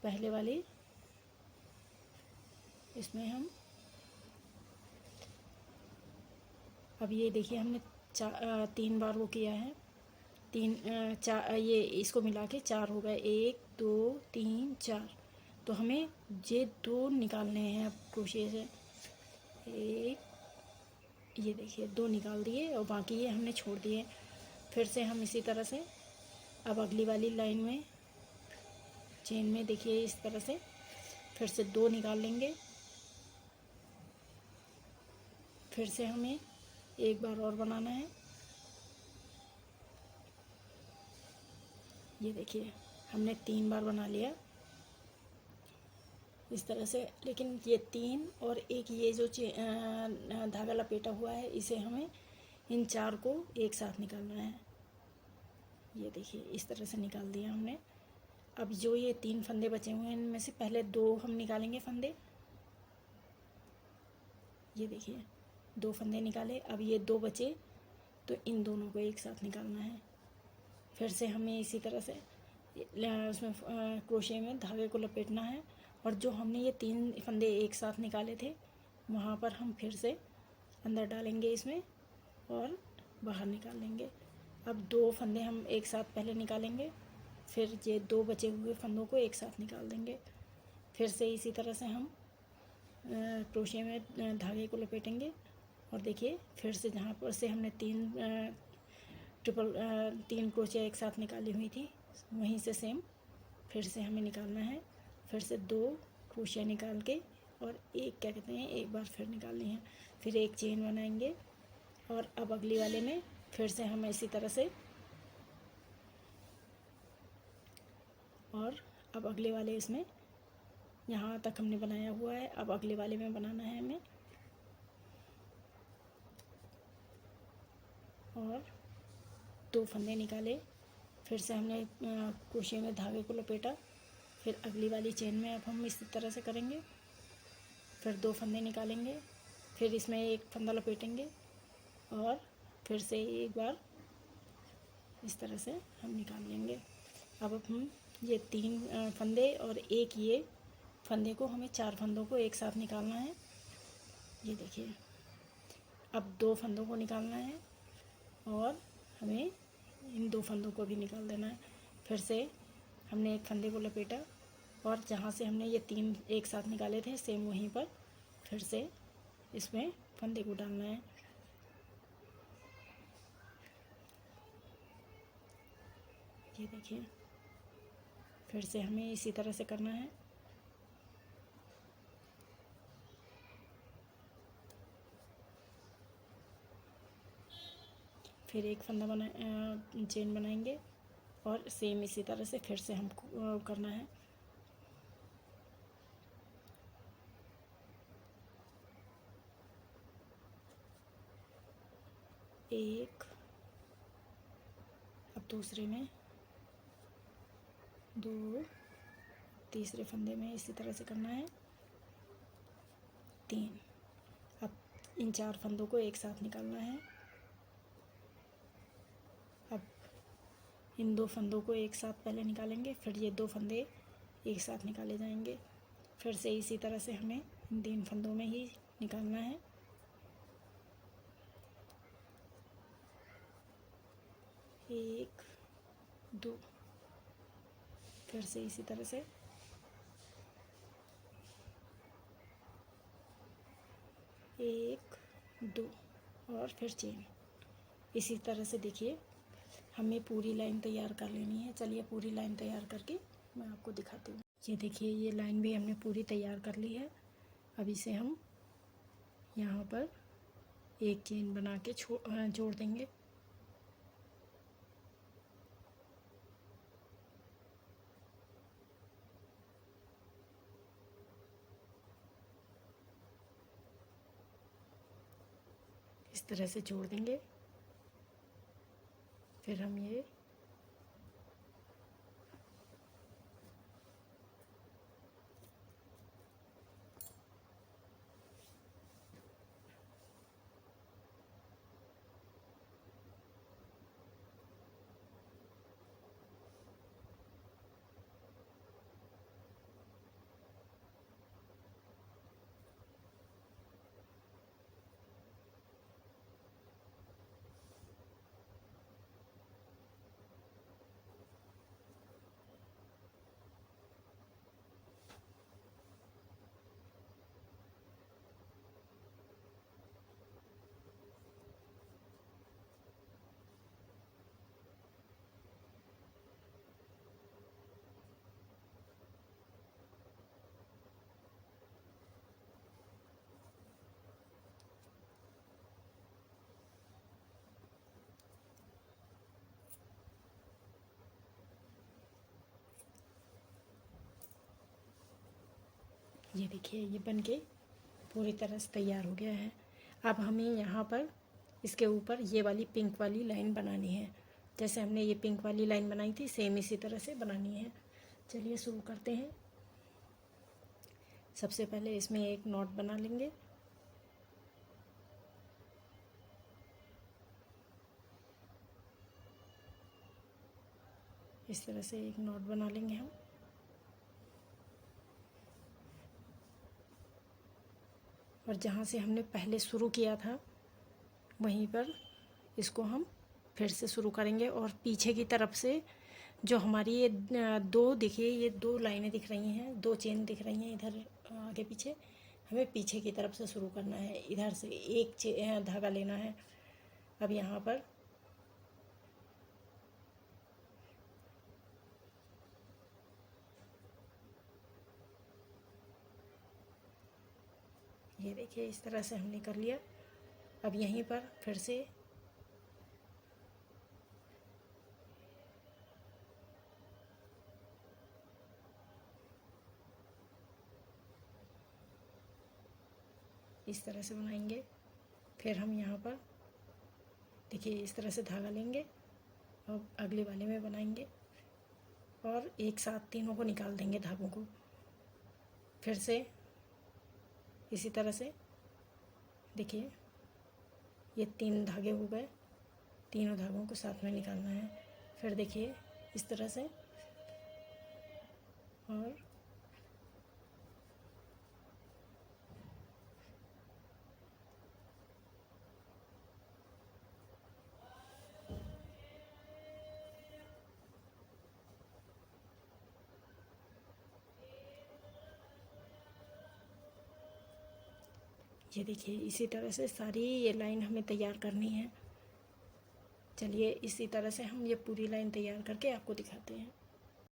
पहले वाले इसमें हम अब ये देखिए हमने 3 बार वो किया है, 4 ये इसको मिला के 4 हो गए, 1 2 3 4। तो हमें ये 2 निकालने हैं अब क्रोशे से। ये देखिए 2 निकाल दिए और बाकी ये हमने छोड़ दिए। फिर से हम इसी तरह से अब अगली वाली लाइन में चेन में देखिए इस तरह से फिर से 2 निकाल लेंगे। फिर से हमें एक बार और बनाना है। ये देखिए हमने 3 बार बना लिया इस तरह से, लेकिन ये 3 और एक ये जो धागा लपेटा हुआ है इसे हमें इन 4 को एक साथ निकालना है। ये देखिए इस तरह से निकाल दिया हमने। अब जो ये 3 फंदे बचे हुए हैं इनमें से पहले 2 हम निकालेंगे फंदे। ये देखिए 2 फंदे निकाले, अब ये 2 बचे तो इन दोनों को एक साथ निकालना है। फिर से हमें इसी तरह से उसमें क्रोशे में धागे को लपेटना है और जो हमने ये 3 फंदे एक साथ निकाले थे वहाँ पर हम फिर से अंदर डालेंगे इसमें और बाहर निकाल लेंगे। अब 2 फंदे हम एक साथ पहले निकालेंगे, फिर ये 2 बचे हुए फंदों को एक साथ निकाल देंगे। फिर से इसी तरह से हम क्रोशे में धागे को लपेटेंगे और देखिए फिर से जहाँ पर से हमने 3 क्रोशे एक साथ निकाली हुई थी वहीं से सेम फिर से हमें निकालना है। फिर से 2 क्रोशे निकाल के और एक एक बार फिर निकालनी है। फिर एक चेन बनाएंगे और अब अगली वाले में फिर से हम इसी तरह से और अब अगले वाले इसमें यहाँ तक हमने बनाया हुआ है। अब अगले वाले में बनाना है हमें और 2 फंदे निकाले। फिर से हमने क्रोशे में धागे को लपेटा। फिर अगली वाली चेन में अब हम इसी तरह से करेंगे। फिर 2 फंदे निकालेंगे, फिर इसमें एक फंदा लपेटेंगे और फिर से एक बार इस तरह से हम निकाल लेंगे। अब हम ये 3 फंदे और एक ये फंदे को हमें 4 फंदों को एक साथ निकालना है। ये देखिए अब 2 फंदों को निकालना है और हमें इन 2 फंदों को भी निकाल देना है। फिर से हमने एक फंदे को लपेटा और जहाँ से हमने ये 3 एक साथ निकाले थे सेम वहीं पर फिर से इसमें फंदे को डालना है। ये देखिए फिर से हमें इसी तरह से करना है। फिर एक फंदा चेन बनाएंगे और सेम इसी तरह से फिर से हमको करना है। एक, अब दूसरे में 2, तीसरे फंदे में इसी तरह से करना है 3। अब इन 4 फंदों को एक साथ निकालना है। अब इन 2 फंदों को एक साथ पहले निकालेंगे, फिर ये 2 फंदे एक साथ निकाले जाएंगे। फिर से इसी तरह से हमें इन 3 फंदों में ही निकालना है। एक, 2, फिर से इसी तरह से एक, 2 और फिर चेन। इसी तरह से देखिए हमें पूरी लाइन तैयार कर लेनी है। चलिए पूरी लाइन तैयार करके मैं आपको दिखाती हूँ। ये देखिए ये लाइन भी हमने पूरी तैयार कर ली है। अब इसे हम यहाँ पर एक चेन बना के जोड़ देंगे। इस तरह से जोड़ देंगे। फिर हम ये ये देखिए ये बनके पूरी तरह से तैयार हो गया है। अब हमें यहाँ पर इसके ऊपर ये वाली पिंक वाली लाइन बनानी है। जैसे हमने ये पिंक वाली लाइन बनाई थी सेम इसी तरह से बनानी है। चलिए शुरू करते हैं। सबसे पहले इसमें एक नॉट बना लेंगे। इस तरह से एक नॉट बना लेंगे हम। और जहाँ से हमने पहले शुरू किया था वहीं पर इसको हम फिर से शुरू करेंगे। और पीछे की तरफ से जो हमारी ये दो देखिए ये दो लाइनें दिख रही हैं, दो चेन दिख रही हैं इधर आगे पीछे, हमें पीछे की तरफ से शुरू करना है। इधर से एक धागा लेना है। अब यहाँ पर ये देखिए इस तरह से हमने कर लिया। अब यहीं पर फिर से इस तरह से बनाएंगे। फिर हम यहाँ पर देखिए इस तरह से धागा लेंगे और अगले वाले में बनाएंगे और एक साथ तीनों को निकाल देंगे धागों को। फिर से इसी तरह से देखिए ये 3 धागे हो गए। तीनों धागों को साथ में निकालना है। फिर देखिए इस तरह से और ये देखिए इसी तरह से सारी ये लाइन हमें तैयार करनी है। चलिए इसी तरह से हम ये पूरी लाइन तैयार करके आपको दिखाते हैं।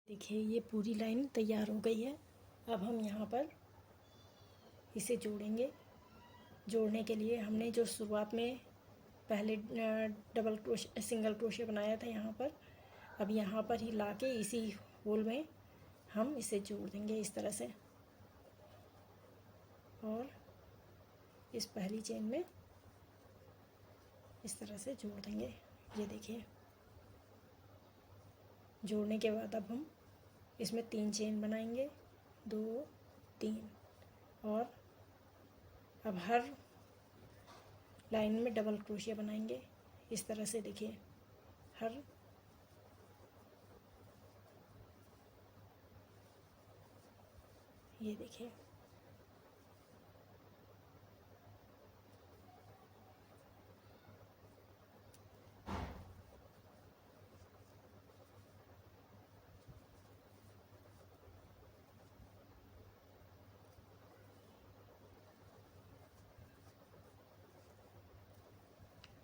देखिए ये पूरी लाइन तैयार हो गई है। अब हम यहाँ पर इसे जोड़ेंगे। जोड़ने के लिए हमने जो शुरुआत में पहले सिंगल क्रोशे बनाया था यहाँ पर, अब यहाँ पर ही लाके इसी होल में हम इसे जोड़ देंगे इस तरह से। और इस पहली चेन में इस तरह से जोड़ देंगे। ये देखिए जोड़ने के बाद अब हम इसमें 3 चेन बनाएंगे, 2 3। और अब हर लाइन में डबल क्रोशिया बनाएंगे इस तरह से। देखिए हर ये देखिए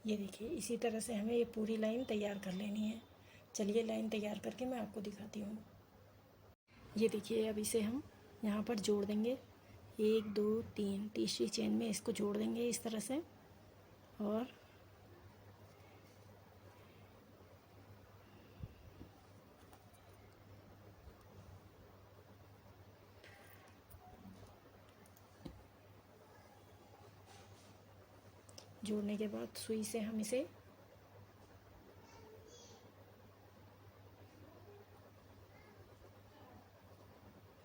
ये देखिए इसी तरह से हमें ये पूरी लाइन तैयार कर लेनी है। चलिए लाइन तैयार करके मैं आपको दिखाती हूँ। ये देखिए अब इसे हम यहाँ पर जोड़ देंगे 1 2 3, तीसरी चेन में इसको जोड़ देंगे इस तरह से। और जोड़ने के बाद सुई से हम इसे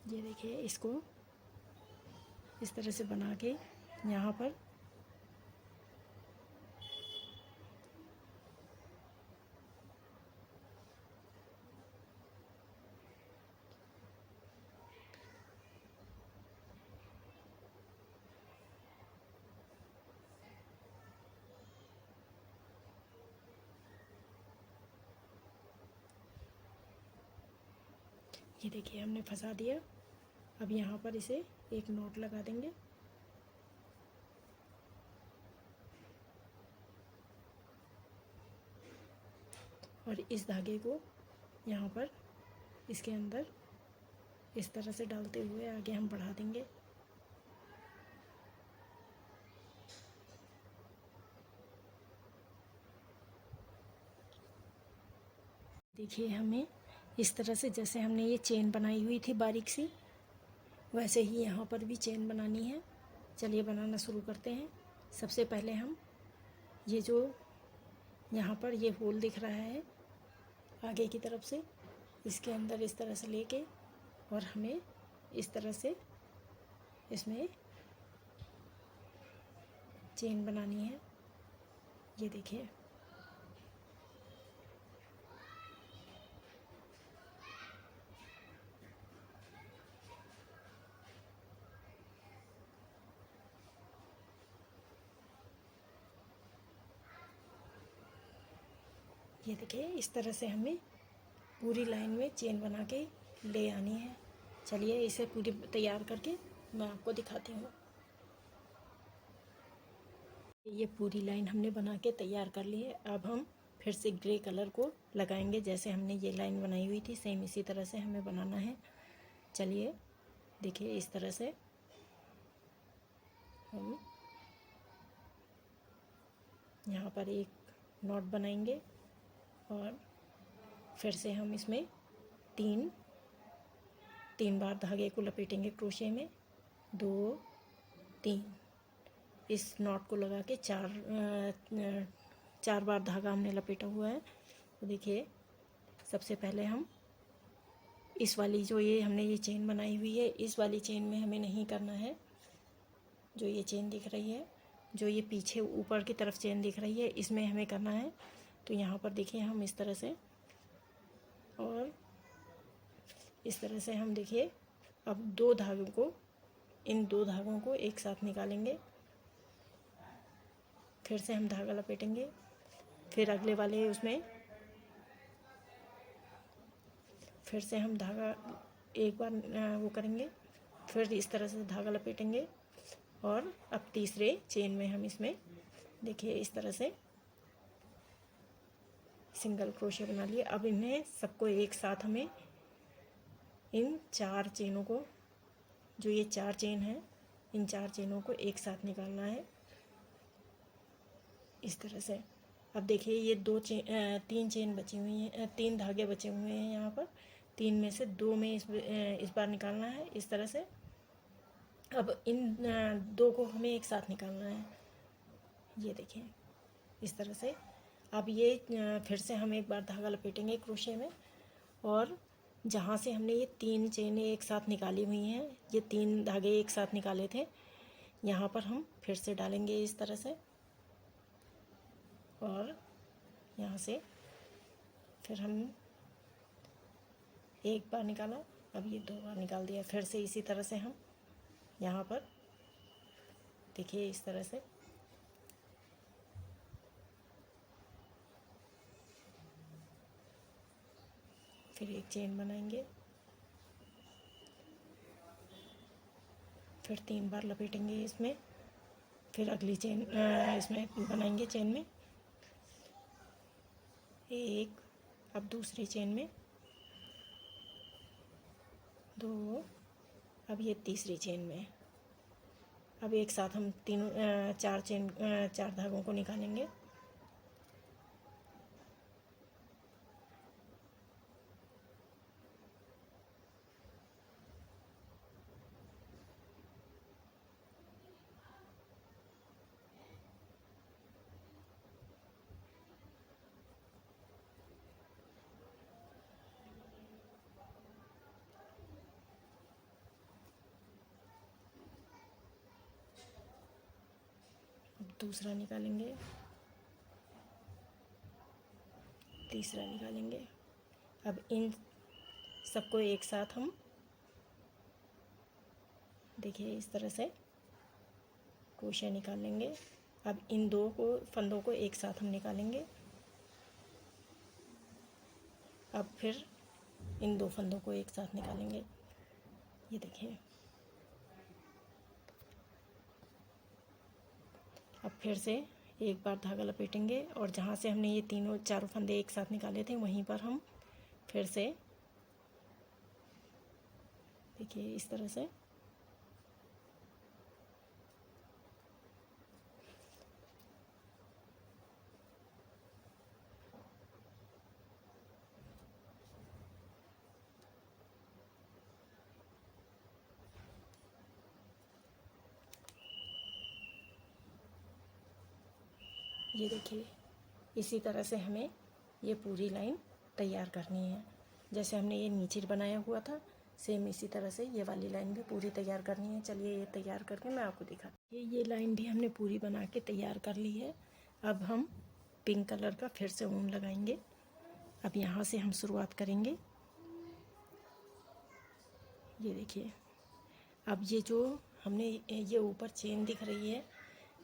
ये देखिए इसको इस तरह से बना के यहाँ पर ये देखिए हमने फंसा दिया। अब यहाँ पर इसे एक नॉट लगा देंगे। और इस धागे को यहाँ पर इसके अंदर इस तरह से डालते हुए आगे हम बढ़ा देंगे। देखिए हमें इस तरह से जैसे हमने ये चेन बनाई हुई थी बारीक सी, वैसे ही यहाँ पर भी चेन बनानी है। चलिए बनाना शुरू करते हैं। सबसे पहले हम ये जो यहाँ पर ये होल दिख रहा है आगे की तरफ से, इसके अंदर इस तरह से लेके और हमें इस तरह से इसमें चेन बनानी है। ये देखिए, ये देखिए इस तरह से हमें पूरी लाइन में चेन बना के ले आनी है। चलिए इसे पूरी तैयार करके मैं आपको दिखाती हूँ। ये पूरी लाइन हमने बना के तैयार कर ली है। अब हम फिर से ग्रे कलर को लगाएंगे। जैसे हमने ये लाइन बनाई हुई थी सेम इसी तरह से हमें बनाना है। चलिए देखिए, इस तरह से हम यहाँ पर एक नॉट बनाएंगे और फिर से हम इसमें तीन बार धागे को लपेटेंगे क्रोशे में, 2 3। इस नॉट को लगा के चार बार धागा हमने लपेटा हुआ है। तो देखिए, सबसे पहले हम इस वाली जो ये हमने ये चेन बनाई हुई है, इस वाली चेन में हमें नहीं करना है। जो ये चेन दिख रही है, जो ये पीछे ऊपर की तरफ चेन दिख रही है, इसमें हमें करना है। तो यहाँ पर देखिए हम इस तरह से, और इस तरह से हम देखिए अब इन दो धागों को एक साथ निकालेंगे। फिर से हम धागा लपेटेंगे, फिर अगले वाले उसमें फिर से हम धागा एक बार वो करेंगे, फिर इस तरह से धागा लपेटेंगे और अब तीसरे चेन में हम इसमें देखिए इस तरह से सिंगल क्रोशे बना लिए। अब इन्हें सबको एक साथ हमें इन 4 चेनों को, जो ये 4 चेन हैं, इन 4 चेनों को एक साथ निकालना है इस तरह से। अब देखिए ये 3 चेन बची हुई हैं, 3 धागे बचे हुए हैं यहाँ पर। 3 में से 2 में इस बार निकालना है इस तरह से। अब इन 2 को हमें एक साथ निकालना है, ये देखिए इस तरह से। अब ये फिर से हम एक बार धागा लपेटेंगे क्रोशे में, और जहाँ से हमने ये 3 चेनें एक साथ निकाली हुई हैं, ये 3 धागे एक साथ निकाले थे, यहाँ पर हम फिर से डालेंगे इस तरह से, और यहाँ से फिर हम एक बार निकाला, अब ये 2 बार निकाल दिया। फिर से इसी तरह से हम यहाँ पर देखिए इस तरह से फिर एक चेन बनाएंगे, फिर 3 बार लपेटेंगे इसमें, फिर अगली चेन इसमें बनाएंगे चेन में एक, अब दूसरी चेन में 2, अब ये तीसरी चेन में। अब एक साथ हम 4 धागों को निकालेंगे। दूसरा निकालेंगे, तीसरा निकालेंगे। अब इन सबको एक साथ हम देखिए इस तरह से क्रोशे निकाल लेंगे। अब इन 2 फंदों को एक साथ हम निकालेंगे। अब फिर इन 2 फंदों को एक साथ निकालेंगे, ये देखिए। अब फिर से एक बार धागा लपेटेंगे, और जहाँ से हमने ये चारों फंदे एक साथ निकाले थे, वहीं पर हम फिर से देखिए इस तरह से ये देखिए, इसी तरह से हमें ये पूरी लाइन तैयार करनी है। जैसे हमने ये नीचे बनाया हुआ था, सेम इसी तरह से ये वाली लाइन भी पूरी तैयार करनी है। चलिए ये तैयार करके मैं आपको दिखाती हूँ। ये लाइन भी हमने पूरी बना के तैयार कर ली है। अब हम पिंक कलर का फिर से ऊन लगाएंगे। अब यहाँ से हम शुरुआत करेंगे। ये देखिए, अब ये जो हमने ये ऊपर चेन दिख रही है,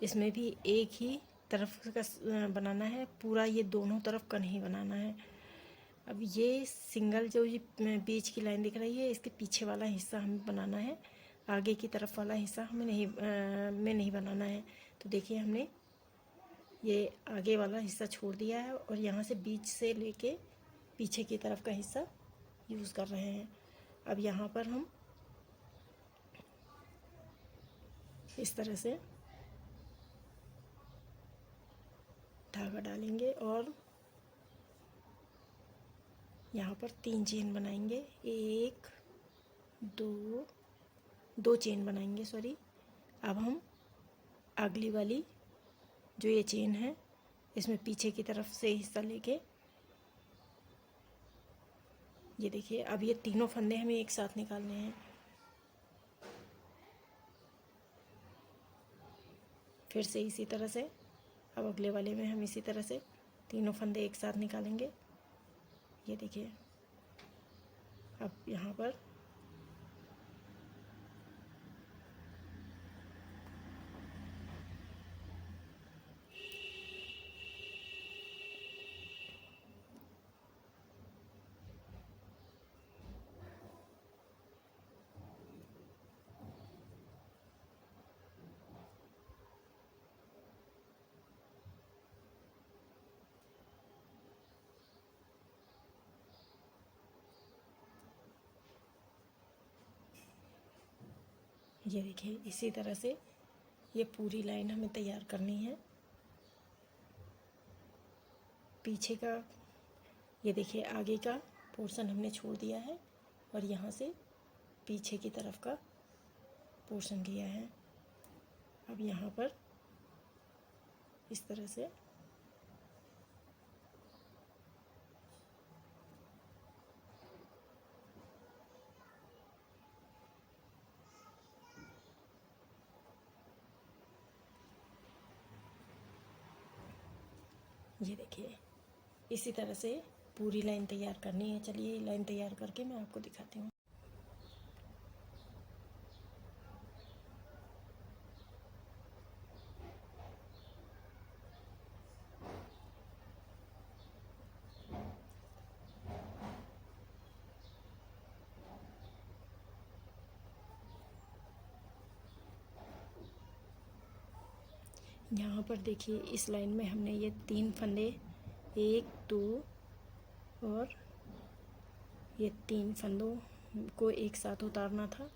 इसमें भी एक ही तरफ का बनाना है, पूरा ये दोनों तरफ का नहीं बनाना है। अब ये सिंगल जो ये बीच की लाइन दिख रही है, इसके पीछे वाला हिस्सा हमें बनाना है, आगे की तरफ वाला हिस्सा हमें नहीं बनाना है। तो देखिए, हमने ये आगे वाला हिस्सा छोड़ दिया है और यहाँ से बीच से लेके पीछे की तरफ का हिस्सा यूज़ कर रहे हैं। अब यहाँ पर हम इस तरह से धागा डालेंगे और यहाँ पर 3 चेन बनाएंगे। एक, दो चेन बनाएंगे, सॉरी। अब हम अगली वाली जो ये चेन है, इसमें पीछे की तरफ से हिस्सा लेके, ये देखिए, अब ये तीनों फंदे हमें एक साथ निकालने हैं। फिर से इसी तरह से अब अगले वाले में हम इसी तरह से तीनों फंदे एक साथ निकालेंगे। ये देखिए, अब यहाँ पर ये देखिए, इसी तरह से ये पूरी लाइन हमें तैयार करनी है। पीछे का, ये देखिए, आगे का पोर्शन हमने छोड़ दिया है और यहाँ से पीछे की तरफ का पोर्शन किया है। अब यहाँ पर इस तरह से ये देखिए, इसी तरह से पूरी लाइन तैयार करनी है। चलिए लाइन तैयार करके मैं आपको दिखाती हूँ। यहाँ पर देखिए, इस लाइन में हमने ये 3 फंदे, 1, 2 और ये 3 फंदों को एक साथ उतारना था।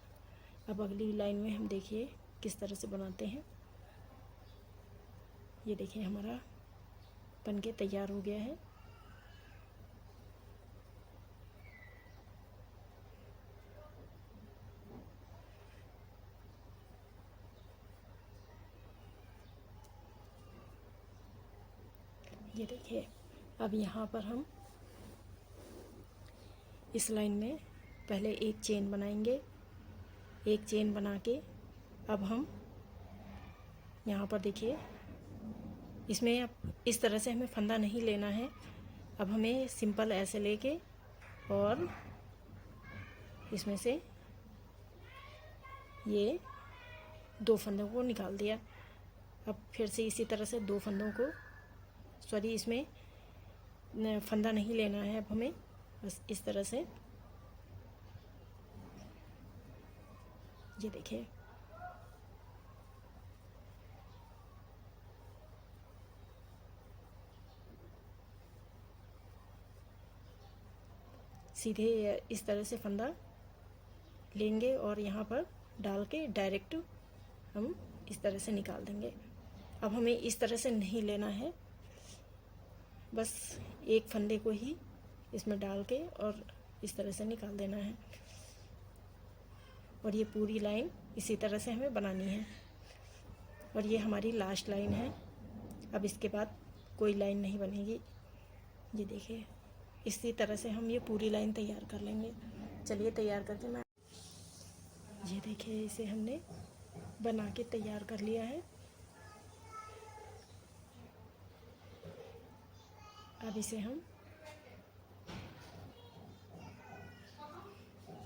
अब अगली लाइन में हम देखिए किस तरह से बनाते हैं। ये देखिए, हमारा बनके तैयार हो गया है। ये देखिए, अब यहाँ पर हम इस लाइन में पहले एक चेन बनाएंगे। एक चेन बना के अब हम यहाँ पर देखिए, इसमें अब इस तरह से हमें फंदा नहीं लेना है। अब हमें सिंपल ऐसे लेके और इसमें से ये 2 फंदों को निकाल दिया। अब फिर से इसी तरह से 2 फंदों को, सॉरी, इसमें फंदा नहीं लेना है। अब हमें बस इस तरह से, ये देखिए, सीधे इस तरह से फंदा लेंगे और यहाँ पर डाल के डायरेक्ट हम इस तरह से निकाल देंगे। अब हमें इस तरह से नहीं लेना है, बस एक फंदे को ही इसमें डाल के और इस तरह से निकाल देना है। और ये पूरी लाइन इसी तरह से हमें बनानी है और ये हमारी लास्ट लाइन है। अब इसके बाद कोई लाइन नहीं बनेगी। ये देखिए, इसी तरह से हम ये पूरी लाइन तैयार कर लेंगे। चलिए तैयार करके मैं, ये देखिए इसे हमने बना के तैयार कर लिया है। अब इसे हम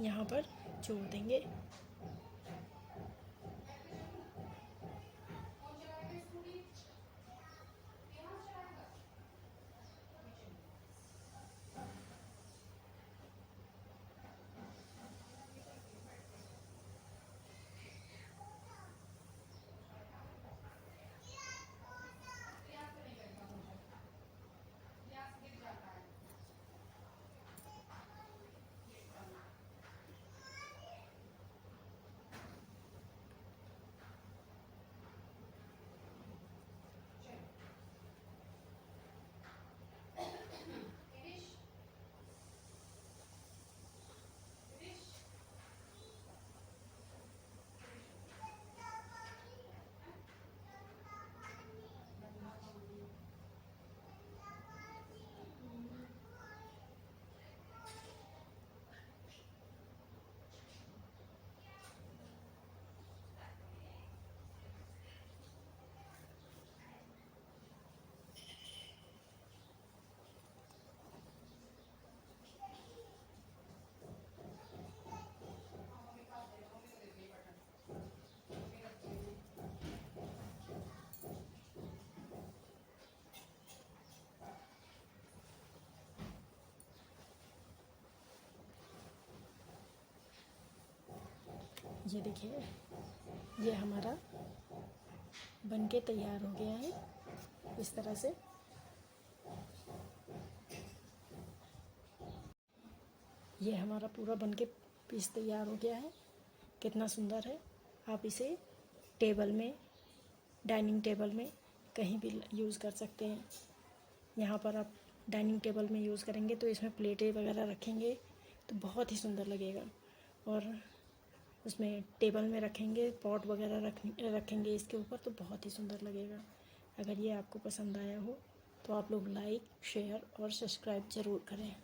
यहाँ पर जोड़ देंगे। ये देखिए, ये हमारा बनके तैयार हो गया है इस तरह से। ये हमारा पूरा बनके पीस तैयार हो गया है। कितना सुंदर है। आप इसे टेबल में, डाइनिंग टेबल में कहीं भी यूज़ कर सकते हैं। यहाँ पर आप डाइनिंग टेबल में यूज़ करेंगे तो इसमें प्लेटें वगैरह रखेंगे तो बहुत ही सुंदर लगेगा। और उसमें टेबल में रखेंगे, पॉट वगैरह रखेंगे इसके ऊपर तो बहुत ही सुंदर लगेगा। अगर ये आपको पसंद आया हो तो आप लोग लाइक, शेयर और सब्सक्राइब ज़रूर करें।